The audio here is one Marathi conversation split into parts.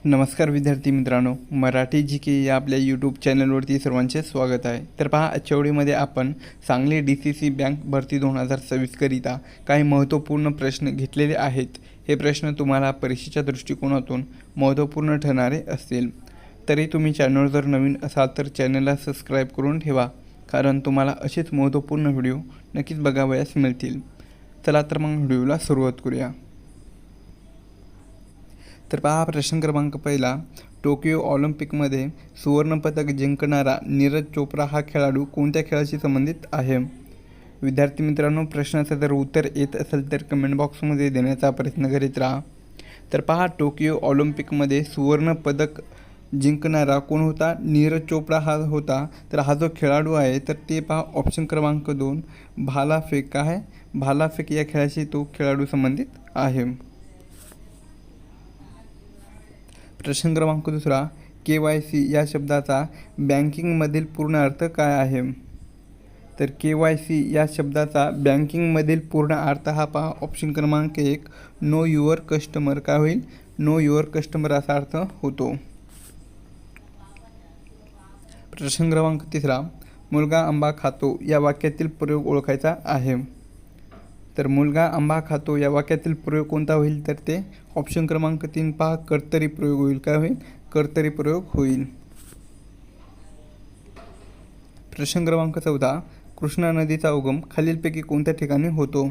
नमस्कार विद्यार्थी मित्रांनो, मराठी जी के या आपल्या यूट्यूब चॅनलवरती सर्वांचे स्वागत आहे. तर पहा, आजच्या व्हिडिओमध्ये आपण सांगली DCC बँक भरती 2026 करिता काही महत्त्वपूर्ण प्रश्न घेतलेले आहेत. हे प्रश्न तुम्हाला परीक्षेच्या दृष्टिकोनातून महत्त्वपूर्ण ठरणारे असतील. तरी तुम्ही चॅनलवर जर नवीन असाल तर चॅनलला सबस्क्राईब करून ठेवा, कारण तुम्हाला असेच महत्त्वपूर्ण व्हिडिओ नक्कीच बघावयास मिळतील. चला तर मग व्हिडिओला सुरुवात करूया. तर पहा, प्रश्न क्रमांक पहिला, टोकियो ऑलिम्पिकमध्ये सुवर्णपदक जिंकणारा नीरज चोप्रा हा खेळाडू कोणत्या खेळाशी संबंधित आहे? विद्यार्थी मित्रांनो, प्रश्नाचं जर उत्तर येत असेल तर कमेंट बॉक्समध्ये देण्याचा प्रयत्न करीत राहा. तर पहा, टोकियो ऑलिम्पिकमध्ये सुवर्णपदक जिंकणारा कोण होता? नीरज चोप्रा हा होता. तर हा जो खेळाडू आहे तर ते पहा ऑप्शन क्रमांक 2 भालाफेक आहे. भालाफेक या खेळाशी तो खेळाडू संबंधित आहे. प्रश्न क्रमांक दुसरा, KYC या शब्दाचा बँकिंगमधील पूर्ण अर्थ काय आहे? तर KYC या शब्दाचा बँकिंगमधील पूर्ण अर्थ हा पहा ऑप्शन क्रमांक 1 नो युअर कस्टमर. काय होईल? नो युअर कस्टमर असा अर्थ होतो. प्रश्न क्रमांक तिसरा, मुलगा आंबा खातो या वाक्यातील प्रयोग ओळखायचा आहे. तर मुलगा आंबा खातो या वाक्यातील प्रयोग कोणता होईल? तर ते ऑप्शन क्रमांक 3 पहा कर्तरी प्रयोग होईल. काय होईल? कर्तरी प्रयोग होईल. प्रश्न क्रमांक 14, कृष्णा नदीचा उगम खालीलपैकी कोणत्या ठिकाणी होतो?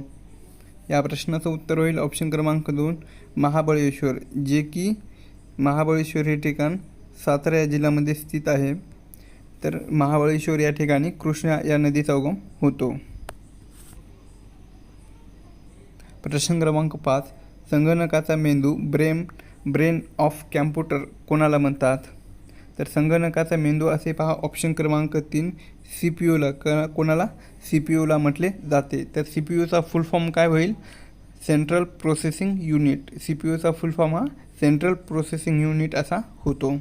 या प्रश्नाचं उत्तर होईल ऑप्शन क्रमांक 2 महाबळेश्वर, जे की महाबळेश्वर हे ठिकाण सातारा या जिल्ह्यामध्ये स्थित आहे. तर महाबळेश्वर या ठिकाणी कृष्णा या नदीचा उगम होतो. प्रश्न क्रमांक 5, संगणकाचा मेंदू ब्रेन ऑफ कॅम्प्युटर कोणाला म्हणतात? तर संगणकाचा मेंदू असे पहा ऑप्शन क्रमांक 3 CPU कोणाला? CPU म्हटले जाते. तर CPUचा फुल फॉर्म काय होईल? Central processing unit. CPUचा फुल फॉर्म हा सेंट्रल प्रोसेसिंग युनिट असा होतो.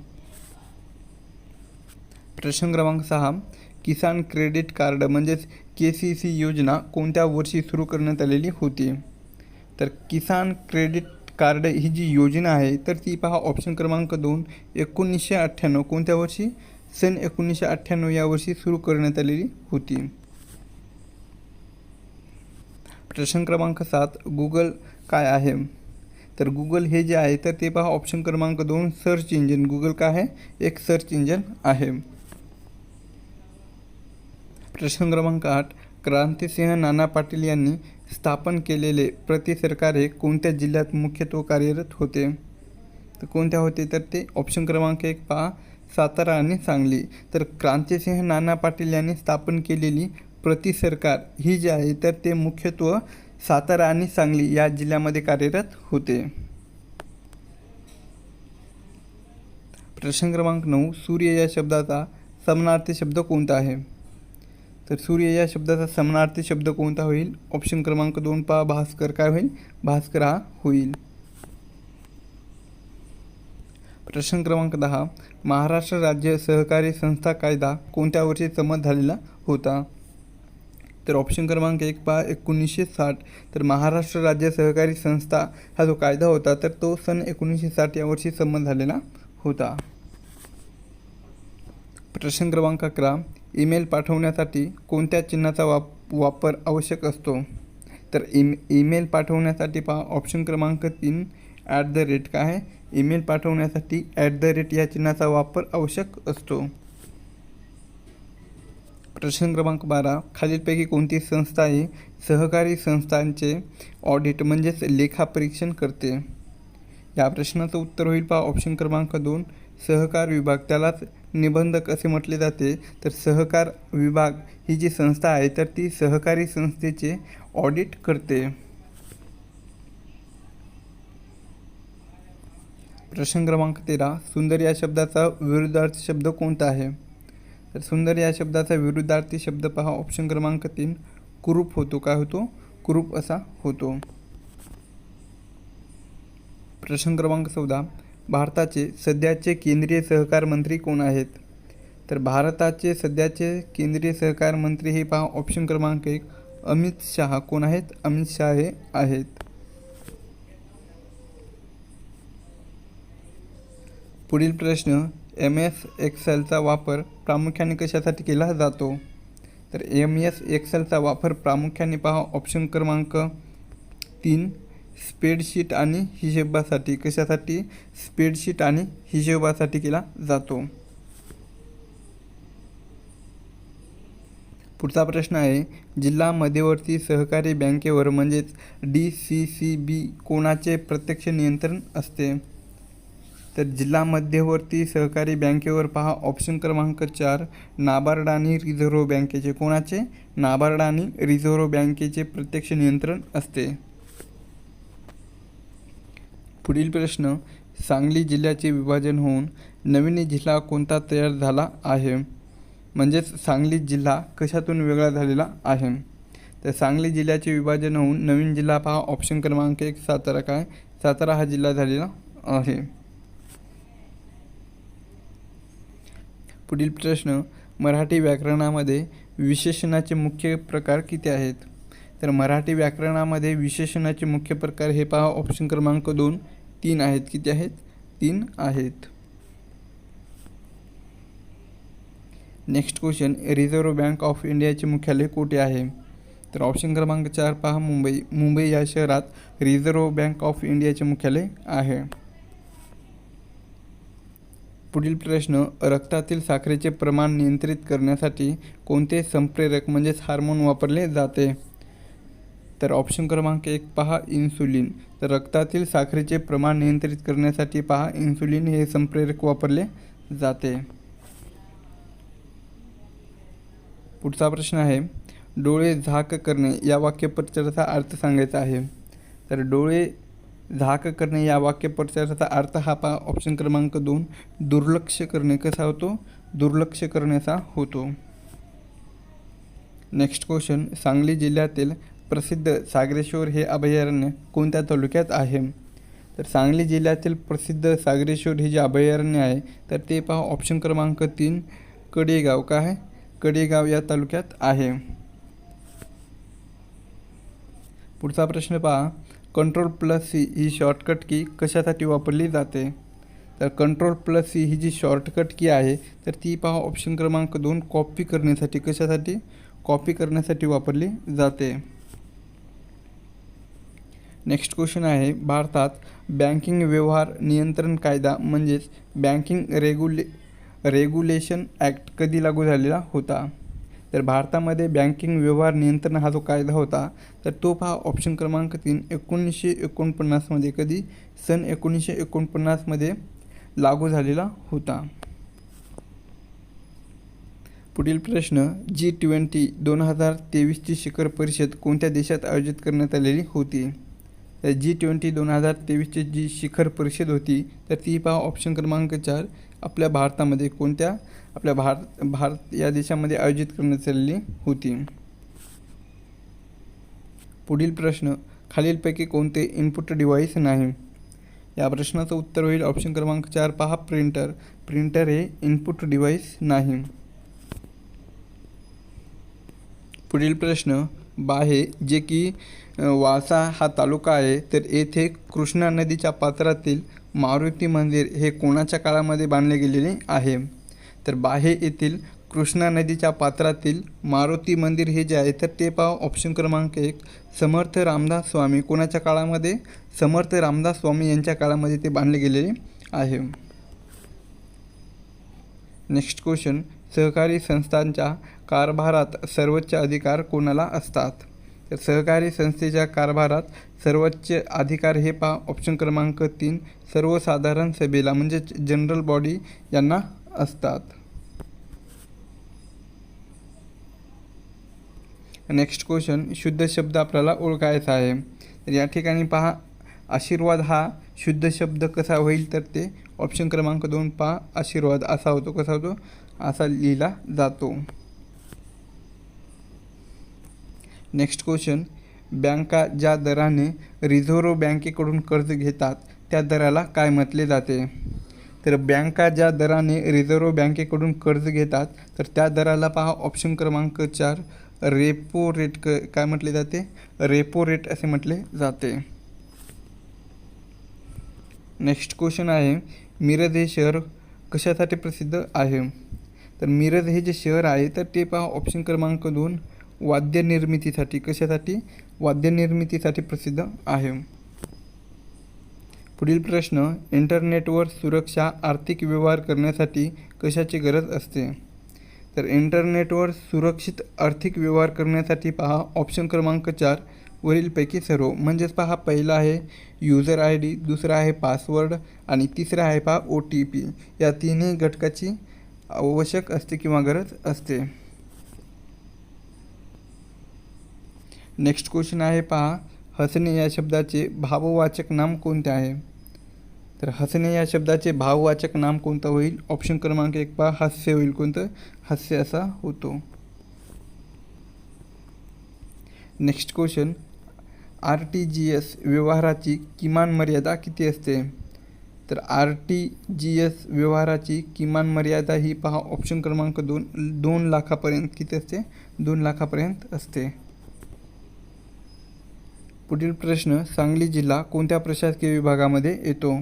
प्रश्न क्रमांक 6, किसान क्रेडिट कार्ड म्हणजेच KCC योजना कोणत्या वर्षी सुरू करण्यात आलेली होती? तर किसान क्रेडिट कार्ड ही जी योजना आहे तर ती पहा ऑप्शन क्रमांक 2 1998. कोणत्या वर्षी? सन 1998 या वर्षी सुरू करण्यात आलेली होती. प्रश्न क्रमांक 7, गुगल काय आहे? तर गुगल हे जे आहे तर ते पहा ऑप्शन क्रमांक 2 सर्च इंजिन. गुगल काय आहे? एक सर्च इंजिन आहे. प्रश्न क्रमांक 8, क्रांतिसिंह नाना पाटील यांनी स्थापन केलेले प्रति सरकार हे कोणत्या जिल्ह्यात मुख्यत्वे कार्यरत होते? तर कोणत्या होते? तर ते ऑप्शन क्रमांक 1 पहा सातारा आणि सांगली. तर क्रांतिसिंह नाना पाटील यांनी स्थापन केलेली प्रति सरकार ही जी आहे तर ते मुख्यत्वे सातारा आणि सांगली या जिल्ह्यामध्ये कार्यरत होते. प्रश्न क्रमांक 9, सूर्य या शब्दाचा समानार्थी शब्द कोणता आहे? तर सूर्य या शब्दाचा समानार्थी शब्द कोणता होईल? ऑप्शन क्रमांक 2 पहा भास्कर. काय होईल? भास्कर हा होईल. प्रश्न क्रमांक 10, महाराष्ट्र राज्य सहकारी संस्था कायदा कोणत्या वर्षी संमत झालेला होता? तर ऑप्शन क्रमांक 1 पहा 1960. तर महाराष्ट्र राज्य सहकारी संस्था हा जो कायदा होता तर तो सन 1960 या वर्षी संमत झालेला होता. प्रश्न क्रमांक 11, ईमेल पाठवण्यासाठी कोणत्या चिन्हाचा वापर आवश्यक असतो? तर ईमेल पाठवण्यासाठी पहा ऑप्शन क्रमांक 3 @ काय आहे? ईमेल पाठवण्यासाठी @ या चिन्हाचा वापर आवश्यक असतो. प्रश्न क्रमांक 12, खालीलपैकी कोणती संस्था ही सहकारी संस्थांचे ऑडिट म्हणजेच लेखापरीक्षण करते? या प्रश्नाचं उत्तर होईल पहा ऑप्शन क्रमांक 2 सहकार विभाग. त्यालाच निबंधक असे म्हटले जाते. तर सहकार विभाग ही जी संस्था आहे तर ती सहकारी संस्थेचे ऑडिट करते. प्रश्न क्रमांक 13, सुंदर या शब्दाचा विरुद्धार्थी शब्द कोणता आहे? तर सुंदर या शब्दाचा विरुद्धार्थी शब्द पहा ऑप्शन क्रमांक 3 कुरूप होतो. काय होतो? कुरूप असा होतो. प्रश्न क्रमांक 14, भारताचे सध्याचे केंद्रीय सहकार मंत्री कोण आहेत? तर भारताचे सध्याचे केंद्रीय सहकार मंत्री हे पहा ऑप्शन क्रमांक 1 अमित शहा. कोण आहेत? अमित शहा हे आहेत. पुढील प्रश्न, MS एक्सेलचा वापर प्रामुख्याने कशासाठी केला जातो? तर MS एक्सेलचा वापर प्रामुख्याने पहा ऑप्शन क्रमांक 3 स्प्रेडशीट आणि हिशोबासाठी. कशासाठी? स्प्रेडशीट आणि हिशोबासाठी केला जातो. पुढचा प्रश्न आहे, जिल्हा मध्यवर्ती सहकारी बँकेवर म्हणजेच DCCB कोणाचे प्रत्यक्ष नियंत्रण असते? तर जिल्हा मध्यवर्ती सहकारी बँकेवर पहा ऑप्शन क्रमांक 4 नाबार्ड आणि रिझर्व्ह बँकेचे. कोणाचे? नाबार्ड आणि रिझर्व्ह बँकेचे प्रत्यक्ष नियंत्रण असते. पुढील प्रश्न, सांगली जिल्ह्याचे विभाजन होऊन नवीन जिल्हा कोणता तयार झाला आहे? म्हणजेच सांगली जिल्हा कशातून वेगळा झालेला आहे? तर सांगली जिल्ह्याचे विभाजन होऊन नवीन जिल्हा पहा ऑप्शन क्रमांक 1 सातारा. काय? सातारा हा जिल्हा झालेला आहे. पुढील प्रश्न, मराठी व्याकरणामध्ये विशेषणाचे मुख्य प्रकार किती आहेत? तर मराठी व्याकरणामध्ये विशेषणाचे मुख्य प्रकार हे पहा ऑप्शन क्रमांक 2 3 आहेत. किती आहेत? 3 आहेत. Next question, reserve bank of इंडियाचे मुख्यालय कुठे आहे? तर ऑप्शन क्रमांक 4 पहा मुंबई. मुंबई या शहरात रिझर्व्ह बँक ऑफ इंडियाचे मुख्यालय आहे. पुढील प्रश्न, रक्तातील साखरेचे प्रमाण नियंत्रित करण्यासाठी कोणते संप्रेरक म्हणजेच हार्मोन वापरले जाते? तर ऑप्शन क्रमांक 1 पहा इन्सुलिन. तर रक्तातील साखरेचे प्रमाण नियंत्रित करण्यासाठी पहा इन्सुलिन हे संप्रेरक वापरले जाते. पुढचा प्रश्न आहे, डोळे झाक करणे या वाक्यप्रचाराचा अर्थ सांगायचा आहे. तर डोळे झाक करणे या वाक्यप्रचाराचा अर्थ हा पहा ऑप्शन क्रमांक 2 दुर्लक्ष करणे. कसा होतो? दुर्लक्ष करण्याचा होतो. नेक्स्ट क्वेश्चन, सांगली जिल्ह्यातील प्रसिद्ध सागरेश्वर हे अभयारण्य कोणत्या तालुक्यात आहे? तर सांगली जिल्ह्यातील प्रसिद्ध सागरेश्वर हे जे अभयारण्य आहे तर ते पहा ऑप्शन क्रमांक 3 कडेगाव. काय? कडेगाव या तालुक्यात आहे. पुढचा प्रश्न पहा, Ctrl+C ही शॉर्टकट की कशासाठी वापरली जाते? तर Ctrl+C ही जी शॉर्टकट की आहे तर ती पहा ऑप्शन क्रमांक 2 कॉपी करण्यासाठी. कशासाठी? कॉपी करण्यासाठी वापरली जाते. नेक्स्ट क्वेश्चन आहे, भारतात बँकिंग व्यवहार नियंत्रण कायदा म्हणजेच बँकिंग रेग्युलेशन ॲक्ट कधी लागू झालेला होता? तर भारतामध्ये बँकिंग व्यवहार नियंत्रण हा जो कायदा होता तर तो पहा ऑप्शन क्रमांक 3 1949मध्ये. कधी? सन 1949मध्ये लागू झालेला होता. पुढील प्रश्न, G20 2023ची शिखर परिषद कोणत्या देशात आयोजित करण्यात आलेली होती? तर G20 2023ची जी शिखर परिषद होती तर ती पहा ऑप्शन क्रमांक 4 आपल्या भारतामध्ये. कोणत्या? आपल्या भारत या देशामध्ये आयोजित करण्यात आलेली होती. पुढील प्रश्न, खालीलपैकी कोणते इनपुट डिव्हाइस नाही? या प्रश्नाचं उत्तर होईल ऑप्शन क्रमांक 4 पहा प्रिंटर. प्रिंटर हे इनपुट डिव्हाइस नाही. पुढील प्रश्न, बाहे जे की वाळसा हा तालुका आहे तर येथे कृष्णा नदीच्या पात्रातील मारुती मंदिर हे कोणाच्या काळामध्ये बांधले गेलेले आहे? तर बाहे येथील कृष्णा नदीच्या पात्रातील मारुती मंदिर हे जे आहे तर ते पहा ऑप्शन क्रमांक 1 समर्थ रामदास स्वामी. कोणाच्या काळामध्ये? समर्थ रामदास स्वामी यांच्या काळामध्ये ते बांधले गेलेले आहे. नेक्स्ट क्वेश्चन, सहकारी संस्थांच्या कारभारात सर्वोच्च अधिकार कोणाला असतात? तर सहकारी संस्थेच्या कारभारात सर्वोच्च अधिकार हे पहा ऑप्शन क्रमांक 3 सर्वसाधारण सभेला म्हणजेच जनरल बॉडी यांना असतात. नेक्स्ट क्वेश्चन, शुद्ध शब्द आपल्याला ओळखायचा आहे. तर या ठिकाणी पहा आशीर्वाद हा शुद्ध शब्द कसा होईल? तर ते ऑप्शन क्रमांक 2 पहा आशीर्वाद असा होतो. कसा होतो? असा लिहिला जातो. नेक्स्ट क्वेश्चन, बँका ज्या दराने रिझर्व्ह बँकेकडून कर्ज घेतात त्या दराला काय म्हटले जाते? तर बँका ज्या दराने रिझर्व्ह बँकेकडून कर्ज घेतात तर त्या दराला पहा ऑप्शन क्रमांक 4 रेपो रेट. काय म्हटले जाते? रेपो रेट असे म्हटले जाते. नेक्स्ट क्वेश्चन आहे, मिरज हे शहर कशासाठी प्रसिद्ध आहे? तर मिरज हे जे शहर आहे तर ते पहा ऑप्शन क्रमांक 2 वाद्य निर्मितीसाठी. कशासाठी? वाद्य निर्मितीसाठी प्रसिद्ध आहे. पुढील प्रश्न, इंटरनेटवर सुरक्षा आर्थिक व्यवहार करण्यासाठी कशाची गरज असते? तर इंटरनेटवर सुरक्षित आर्थिक व्यवहार करण्यासाठी पहा ऑप्शन क्रमांक 4 वरीलपैकी सर्व. म्हणजेच पहा, पहिला आहे यूजर आय डी, दुसरा आहे पासवर्ड आणि तिसरा आहे पहा OTP. या तिन्ही घटकाची आवश्यक असते किंवा गरज असते. नेक्स्ट क्वेश्चन आहे पहा, हसणे या शब्दाचे भाववाचक नाम कोणते आहे? तर हसणे या शब्दाचे भाववाचक नाम कोणतं होईल? ऑप्शन क्रमांक 1 पहा हास्य होईल. कोणतं? हास्य असा होतो. नेक्स्ट क्वेश्चन, RTGS व्यवहाराची किमान मर्यादा किती असते? तर RTGS व्यवहाराची किमान मर्यादा ही पहा ऑप्शन क्रमांक 2 लाखापर्यंत किती असते? 2 लाखापर्यंत असते. पुढील प्रश्न, सांगली जिल्हा कोणत्या प्रशासकीय विभागामध्ये येतो?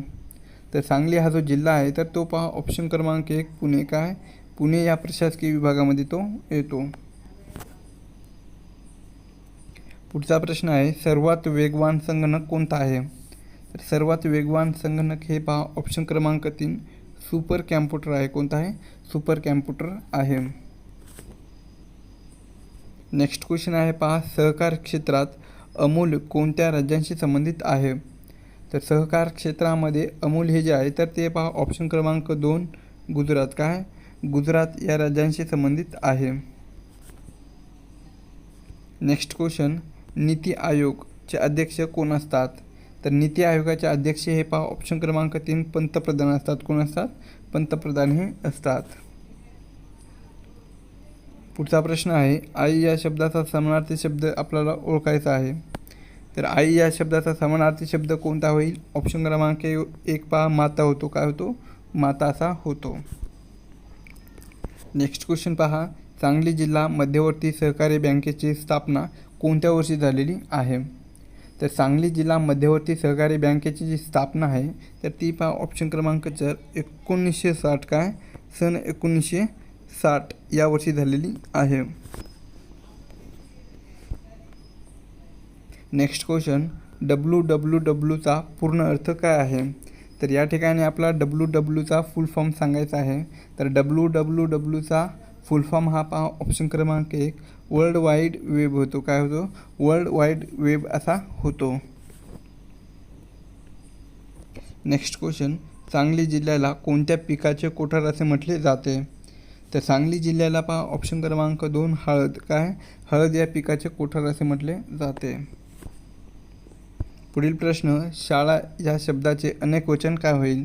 तर सांगली हा जो जिल्हा आहे तर तो पहा ऑप्शन क्रमांक 1 पुणे. काय? पुणे या प्रशासकीय विभागामध्ये तो येतो. पुढचा प्रश्न आहे, सर्वात वेगवान संगणक कोणता आहे? तर सर्वात वेगवान संगणक हे पहा ऑप्शन क्रमांक 3 सुपर कॅम्प्युटर आहे. कोणता आहे? सुपर कॅम्प्युटर आहे. नेक्स्ट क्वेश्चन आहे पहा, सहकार क्षेत्रात अमूल कोणत्या राज्यांशी संबंधित आहे? तर सहकार क्षेत्रामध्ये अमूल हे जे आहे तर ते पहा ऑप्शन क्रमांक 2 गुजरात. काय? गुजरात या राज्यांशी संबंधित आहे. नेक्स्ट क्वेश्चन, नीती आयोगचे अध्यक्ष कोण असतात? तर नीती आयोगाचे अध्यक्ष हे पहा ऑप्शन क्रमांक 3 पंतप्रधान असतात. कोण असतात? पंतप्रधान हे असतात. पुढचा प्रश्न आहे, आई या शब्दाचा समानार्थी शब्द आपल्याला ओळखायचा आहे. तर आई या शब्दाचा समानार्थी शब्द कोणता होईल? ऑप्शन क्रमांक 1 पहा माता होतो. काय होतो? माता असा होतो. नेक्स्ट क्वेश्चन पहा, सांगली जिल्हा मध्यवर्ती सहकारी बँकेची स्थापना कोणत्या वर्षी झालेली आहे? तर सांगली जिल्हा मध्यवर्ती सहकारी बँकेची जी स्थापना आहे तर ती पहा ऑप्शन क्रमांक 4 1960. काय? सन 1960 या वर्षी झालेली आहे. नेक्स्ट क्वेश्चन, WWWचा पूर्ण अर्थ काय आहे? तर या ठिकाणी आपला WWचा फुल फॉर्म सांगायचा आहे. तर WWWचा फुल फॉर्म हा पहा ऑप्शन क्रमांक 1 वर्ल्ड वाईड वेब होतो. काय होतो? वर्ल्ड वाईड वेब असा होतो. नेक्स्ट क्वेश्चन, सांगली जिल्ह्याला कोणत्या पिकाचे कोठार असे म्हटले जाते? तर सांगली जिल्ह्याला पहा ऑप्शन क्रमांक 2 हळद. काय? हळद या पिकाचे कोठार असे म्हटले जाते. पुढील प्रश्न, शाळा या शब्दाचे अनेक वचन काय होईल?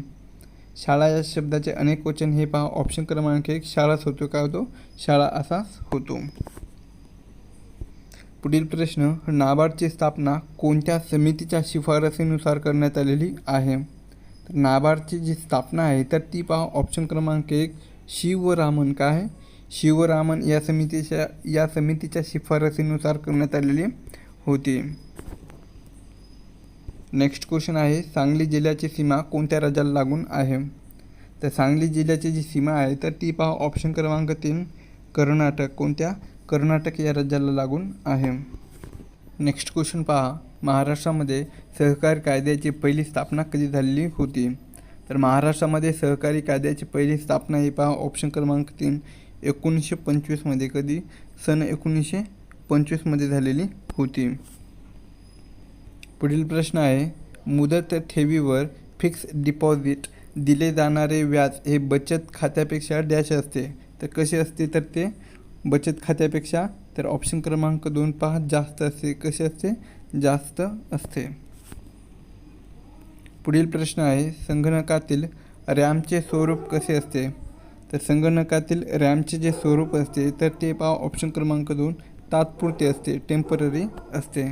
शाळा या शब्दाचे अनेक वचन हे पहा ऑप्शन क्रमांक 1 शाळाच होतो. काय होतो? शाळा असाच होतो. पुढील प्रश्न, नाबार्डची स्थापना कोणत्या समितीच्या शिफारसीनुसार करण्यात आलेली आहे? तर नाबार्डची जी स्थापना आहे तर ती पहा ऑप्शन क्रमांक 1 शिवरामन. काय? शिवरामन या समितीच्या शिफारसीनुसार करण्यात आलेली होती. नेक्स्ट क्वेश्चन आहे, सांगली जिल्ह्याची सीमा कोणत्या राज्याला लागून आहे? तर सांगली जिल्ह्याची जी सीमा आहे तर ती पहा ऑप्शन क्रमांक 3 कर्नाटक. कोणत्या? कर्नाटक या राज्याला लागून आहे. नेक्स्ट क्वेश्चन पहा, महाराष्ट्रामध्ये सहकारी कायद्याची पहिली स्थापना कधी झालेली होती? तर महाराष्ट्रामध्ये सहकारी कायद्याची पहिली स्थापना ही पहा ऑप्शन क्रमांक 3 1925 मध्ये. कधी? सन 1925 मध्ये झालेली होती. पुढील प्रश्न आहे, मुदत ठेवीवर फिक्स डिपॉझिट दिले जाणारे व्याज हे बचत खात्यापेक्षा डॅश असते. तर कसे असते? तर ते बचत खात्यापेक्षा तर ऑप्शन क्रमांक 2 पहा जास्त असते. कसे असते? जास्त असते. पुढील प्रश्न आहे, संगणकातील रॅमचे स्वरूप कसे असते? तर संगणकातील रॅमचे जे स्वरूप असते तर ते पहा ऑप्शन क्रमांक 2 तात्पुरते असते. टेम्पररी असते.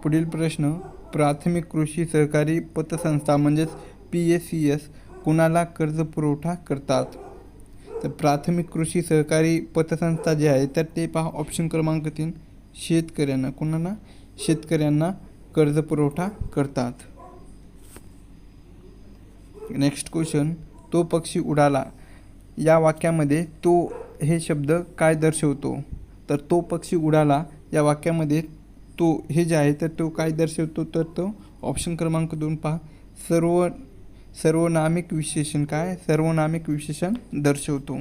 पुढील प्रश्न, प्राथमिक कृषी सहकारी पतसंस्था म्हणजेच PACS कुणाला कर्ज पुरवठा करतात? तर प्राथमिक कृषी सहकारी पतसंस्था जे आहे तर ते पहा ऑप्शन क्रमांक 3 शेतकऱ्यांना. कुणाला? शेतकऱ्यांना कर्ज पुरवठा करतात. नेक्स्ट क्वेश्चन, तो पक्षी उडाला या वाक्यामध्ये तो हे शब्द काय दर्शवतो? तर तो पक्षी उडाला या वाक्यामध्ये तो हे जे आहे तर तो काय दर्शवतो? तर तो ऑप्शन क्रमांक 2 पहा, सर्वनामिक विशेषण काय? सर्वनामिक विशेषण दर्शवतो.